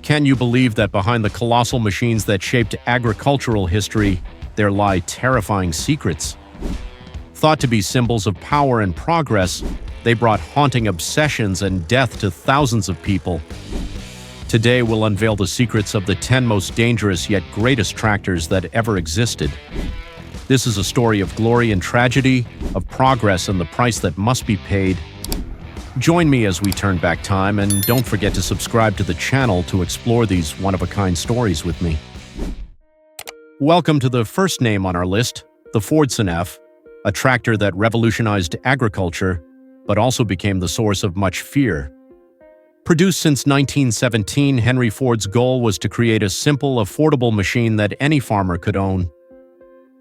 Can you believe that behind the colossal machines that shaped agricultural history, there lie terrifying secrets? Thought to be symbols of power and progress, they brought haunting obsessions and death to thousands of people. Today we'll unveil the secrets of the 10 most dangerous yet greatest tractors that ever existed. This is a story of glory and tragedy, of progress and the price that must be paid. Join me as we turn back time, and don't forget to subscribe to the channel to explore these one-of-a-kind stories with me. Welcome to the first name on our list, the Fordson F, a tractor that revolutionized agriculture, but also became the source of much fear. Produced since 1917, Henry Ford's goal was to create a simple, affordable machine that any farmer could own.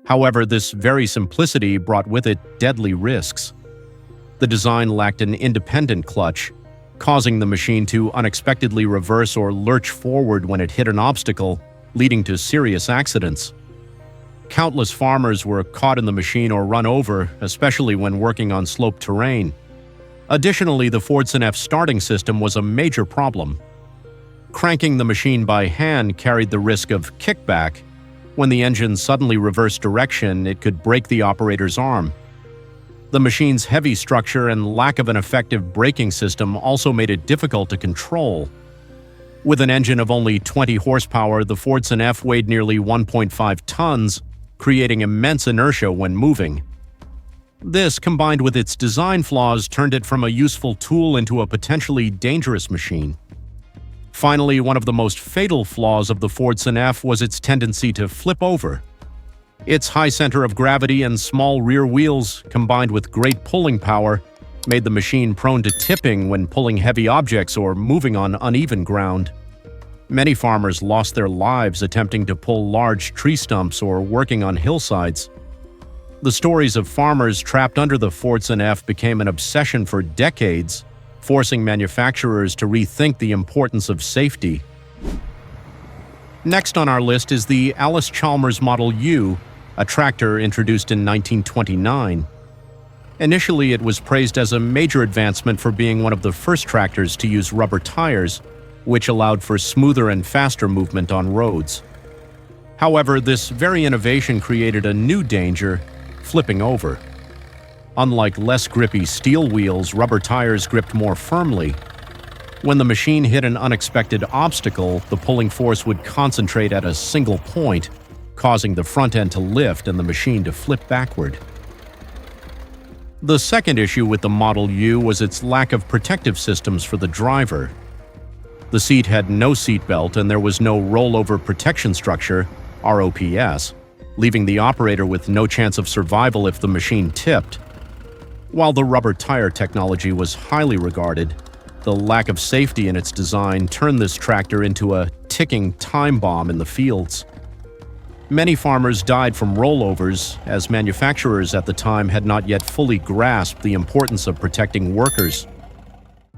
However, this very simplicity brought with it deadly risks. The design lacked an independent clutch, causing the machine to unexpectedly reverse or lurch forward when it hit an obstacle, leading to serious accidents. Countless farmers were caught in the machine or run over, especially when working on sloped terrain. Additionally, the Fordson F starting system was a major problem. Cranking the machine by hand carried the risk of kickback. When the engine suddenly reversed direction, it could break the operator's arm. The machine's heavy structure and lack of an effective braking system also made it difficult to control. With an engine of only 20 horsepower, the Fordson F weighed nearly 1.5 tons, creating immense inertia when moving. This, combined with its design flaws, turned it from a useful tool into a potentially dangerous machine. Finally, one of the most fatal flaws of the Fordson F was its tendency to flip over. Its high center of gravity and small rear wheels, combined with great pulling power, made the machine prone to tipping when pulling heavy objects or moving on uneven ground. Many farmers lost their lives attempting to pull large tree stumps or working on hillsides. The stories of farmers trapped under the Fordson F became an obsession for decades, forcing manufacturers to rethink the importance of safety. Next on our list is the Allis-Chalmers Model U, a tractor introduced in 1929. Initially, it was praised as a major advancement for being one of the first tractors to use rubber tires, which allowed for smoother and faster movement on roads. However, this very innovation created a new danger: flipping over. Unlike less grippy steel wheels, rubber tires gripped more firmly. When the machine hit an unexpected obstacle, the pulling force would concentrate at a single point, causing the front end to lift and the machine to flip backward. The second issue with the Model U was its lack of protective systems for the driver. The seat had no seatbelt and there was no rollover protection structure, ROPS, leaving the operator with no chance of survival if the machine tipped. While the rubber tire technology was highly regarded, the lack of safety in its design turned this tractor into a ticking time bomb in the fields. Many farmers died from rollovers, as manufacturers at the time had not yet fully grasped the importance of protecting workers.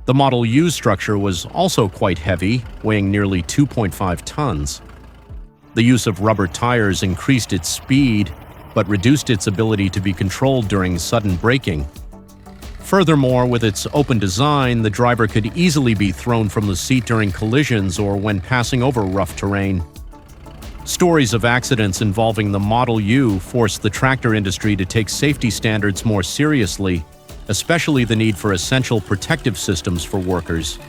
The Model U structure was also quite heavy, weighing nearly 2.5 tons. The use of rubber tires increased its speed, but reduced its ability to be controlled during sudden braking. Furthermore, with its open design, the driver could easily be thrown from the seat during collisions or when passing over rough terrain. Stories of accidents involving the Model U forced the tractor industry to take safety standards more seriously, especially the need for essential protective systems for workers.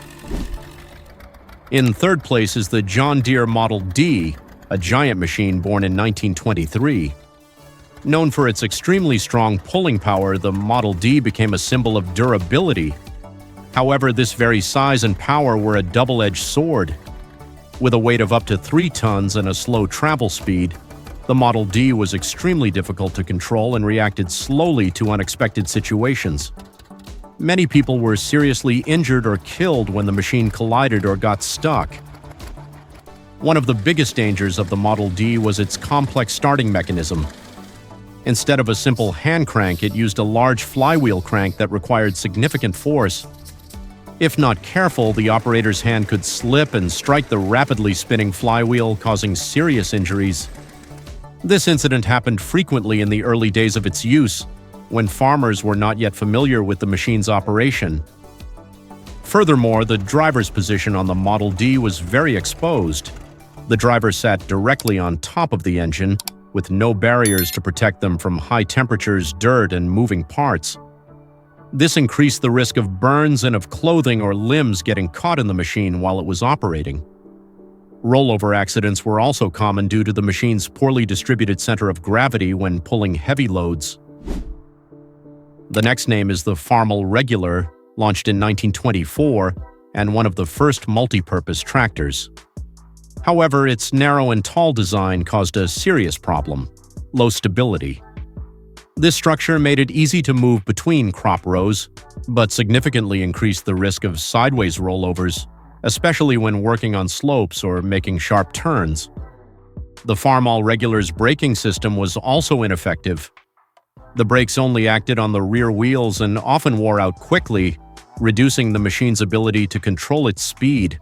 In third place is the John Deere Model D, a giant machine born in 1923. Known for its extremely strong pulling power, the Model D became a symbol of durability. However, this very size and power were a double-edged sword. With a weight of up to 3 tons and a slow travel speed, the Model D was extremely difficult to control and reacted slowly to unexpected situations. Many people were seriously injured or killed when the machine collided or got stuck. One of the biggest dangers of the Model D was its complex starting mechanism. Instead of a simple hand crank, it used a large flywheel crank that required significant force. If not careful, the operator's hand could slip and strike the rapidly spinning flywheel, causing serious injuries. This incident happened frequently in the early days of its use, when farmers were not yet familiar with the machine's operation. Furthermore, the driver's position on the Model D was very exposed. The driver sat directly on top of the engine, with no barriers to protect them from high temperatures, dirt, and moving parts. This increased the risk of burns and of clothing or limbs getting caught in the machine while it was operating. Rollover accidents were also common due to the machine's poorly distributed center of gravity when pulling heavy loads. The next name is the Farmall Regular, launched in 1924 and one of the first multi-purpose tractors. However, its narrow and tall design caused a serious problem: low stability. This structure made it easy to move between crop rows, but significantly increased the risk of sideways rollovers, especially when working on slopes or making sharp turns. The Farmall Regular's braking system was also ineffective. The brakes only acted on the rear wheels and often wore out quickly, reducing the machine's ability to control its speed.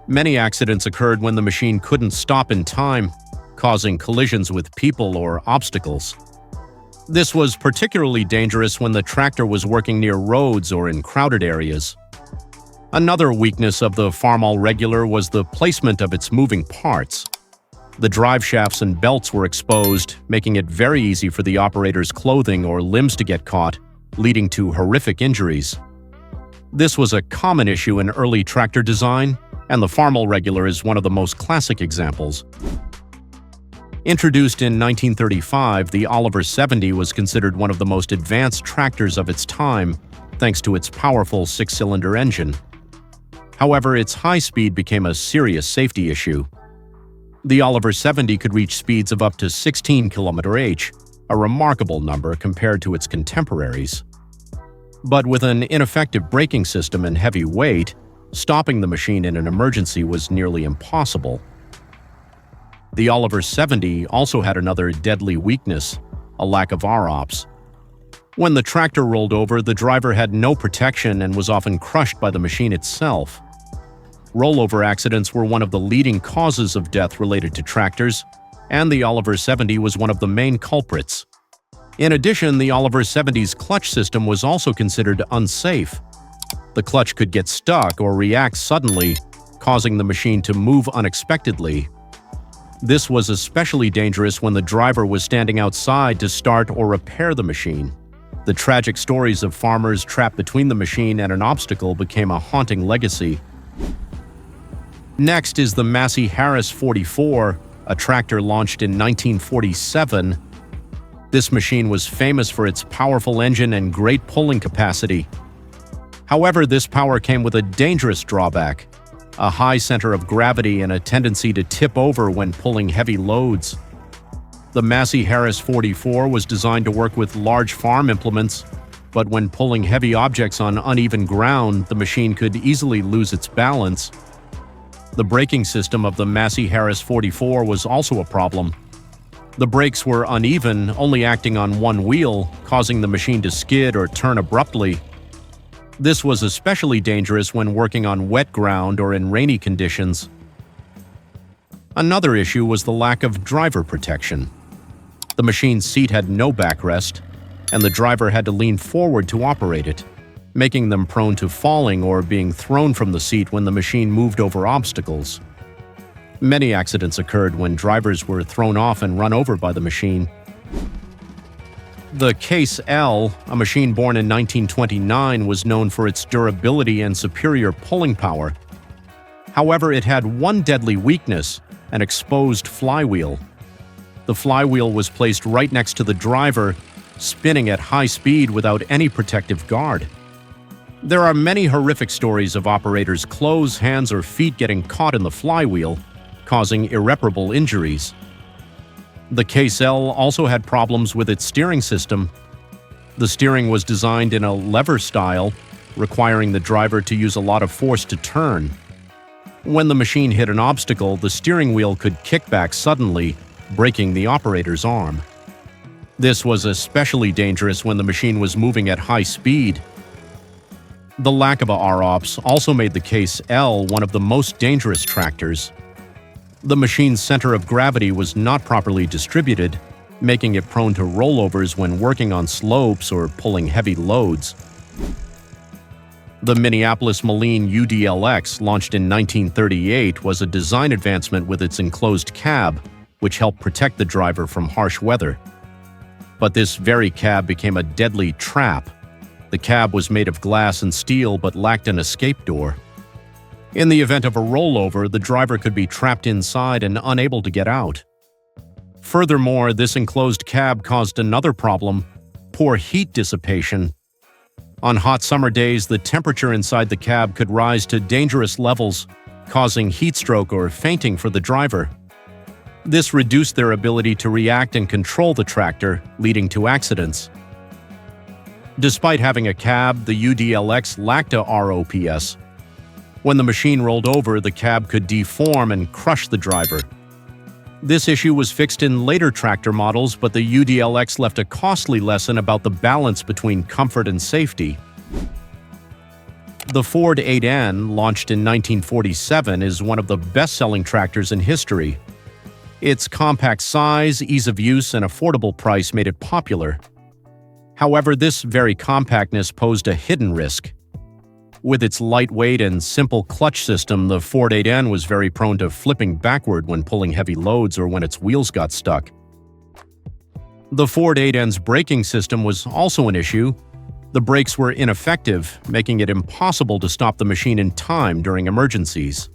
Many accidents occurred when the machine couldn't stop in time, causing collisions with people or obstacles. This was particularly dangerous when the tractor was working near roads or in crowded areas. Another weakness of the Farmall Regular was the placement of its moving parts. The drive shafts and belts were exposed, making it very easy for the operator's clothing or limbs to get caught, leading to horrific injuries. This was a common issue in early tractor design, and the Farmall Regular is one of the most classic examples. Introduced in 1935, the Oliver 70 was considered one of the most advanced tractors of its time, thanks to its powerful six-cylinder engine. However, its high speed became a serious safety issue. The Oliver 70 could reach speeds of up to 16 km/h, a remarkable number compared to its contemporaries. But with an ineffective braking system and heavy weight, stopping the machine in an emergency was nearly impossible. The Oliver 70 also had another deadly weakness: a lack of ROPS. When the tractor rolled over, the driver had no protection and was often crushed by the machine itself. Rollover accidents were one of the leading causes of death related to tractors, and the Oliver 70 was one of the main culprits. In addition, the Oliver 70's clutch system was also considered unsafe. The clutch could get stuck or react suddenly, causing the machine to move unexpectedly. This was especially dangerous when the driver was standing outside to start or repair the machine. The tragic stories of farmers trapped between the machine and an obstacle became a haunting legacy. Next is the Massey Harris 44, a tractor launched in 1947. This machine was famous for its powerful engine and great pulling capacity. However, this power came with a dangerous drawback: a high center of gravity and a tendency to tip over when pulling heavy loads. The Massey Harris 44 was designed to work with large farm implements, but when pulling heavy objects on uneven ground, the machine could easily lose its balance. The braking system of the Massey Harris 44 was also a problem. The brakes were uneven, only acting on one wheel, causing the machine to skid or turn abruptly. This was especially dangerous when working on wet ground or in rainy conditions. Another issue was the lack of driver protection. The machine's seat had no backrest, and the driver had to lean forward to operate it, making them prone to falling or being thrown from the seat when the machine moved over obstacles. Many accidents occurred when drivers were thrown off and run over by the machine. The Case L, a machine born in 1929, was known for its durability and superior pulling power. However, it had one deadly weakness: an exposed flywheel. The flywheel was placed right next to the driver, spinning at high speed without any protective guard. There are many horrific stories of operators' clothes, hands, or feet getting caught in the flywheel, causing irreparable injuries. The Case L also had problems with its steering system. The steering was designed in a lever style, requiring the driver to use a lot of force to turn. When the machine hit an obstacle, the steering wheel could kick back suddenly, breaking the operator's arm. This was especially dangerous when the machine was moving at high speed. The lack of a ROPS also made the Case L one of the most dangerous tractors. The machine's center of gravity was not properly distributed, making it prone to rollovers when working on slopes or pulling heavy loads. The Minneapolis Moline UDLX, launched in 1938, was a design advancement with its enclosed cab, which helped protect the driver from harsh weather. But this very cab became a deadly trap. The cab was made of glass and steel but lacked an escape door. In the event of a rollover, the driver could be trapped inside and unable to get out. Furthermore, this enclosed cab caused another problem: poor heat dissipation. On hot summer days, the temperature inside the cab could rise to dangerous levels, causing heat stroke or fainting for the driver. This reduced their ability to react and control the tractor, leading to accidents. Despite having a cab, the UDLX lacked a ROPS. When the machine rolled over, the cab could deform and crush the driver. This issue was fixed in later tractor models, but the UDLX left a costly lesson about the balance between comfort and safety. The Ford 8N, launched in 1947, is one of the best-selling tractors in history. Its compact size, ease of use, and affordable price made it popular. However, this very compactness posed a hidden risk. With its lightweight and simple clutch system, the Ford 8N was very prone to flipping backward when pulling heavy loads or when its wheels got stuck. The Ford 8N's braking system was also an issue. The brakes were ineffective, making it impossible to stop the machine in time during emergencies.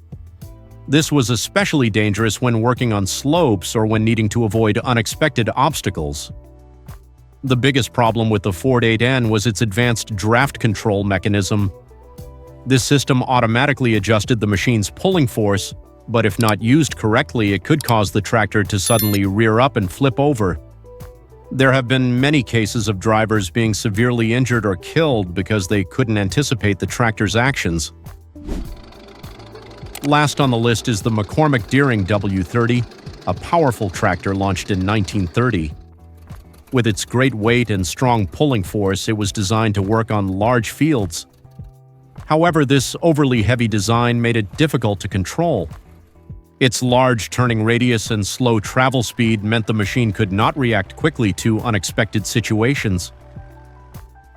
This was especially dangerous when working on slopes or when needing to avoid unexpected obstacles. The biggest problem with the Ford 8N was its advanced draft control mechanism. This system automatically adjusted the machine's pulling force, but if not used correctly, it could cause the tractor to suddenly rear up and flip over. There have been many cases of drivers being severely injured or killed because they couldn't anticipate the tractor's actions. Last on the list is the McCormick Deering W30, a powerful tractor launched in 1930. With its great weight and strong pulling force, it was designed to work on large fields. However, this overly heavy design made it difficult to control. Its large turning radius and slow travel speed meant the machine could not react quickly to unexpected situations.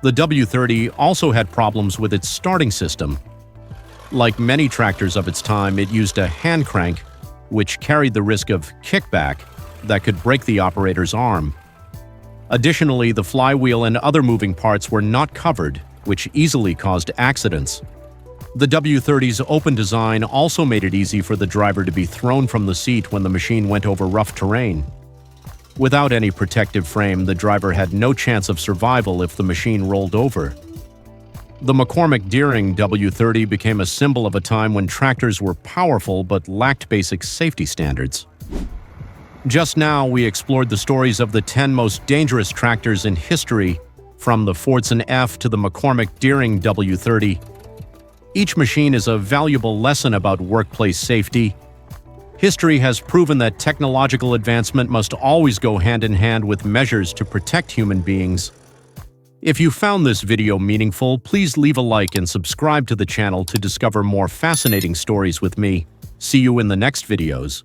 The W30 also had problems with its starting system. Like many tractors of its time, it used a hand crank, which carried the risk of kickback that could break the operator's arm. Additionally, the flywheel and other moving parts were not covered, which easily caused accidents. The W30's open design also made it easy for the driver to be thrown from the seat when the machine went over rough terrain. Without any protective frame, the driver had no chance of survival if the machine rolled over. The McCormick Deering W30 became a symbol of a time when tractors were powerful but lacked basic safety standards. Just now, we explored the stories of the 10 most dangerous tractors in history, from the Fordson F to the McCormick Deering W30. Each machine is a valuable lesson about workplace safety. History has proven that technological advancement must always go hand in hand with measures to protect human beings. If you found this video meaningful, please leave a like and subscribe to the channel to discover more fascinating stories with me. See you in the next videos.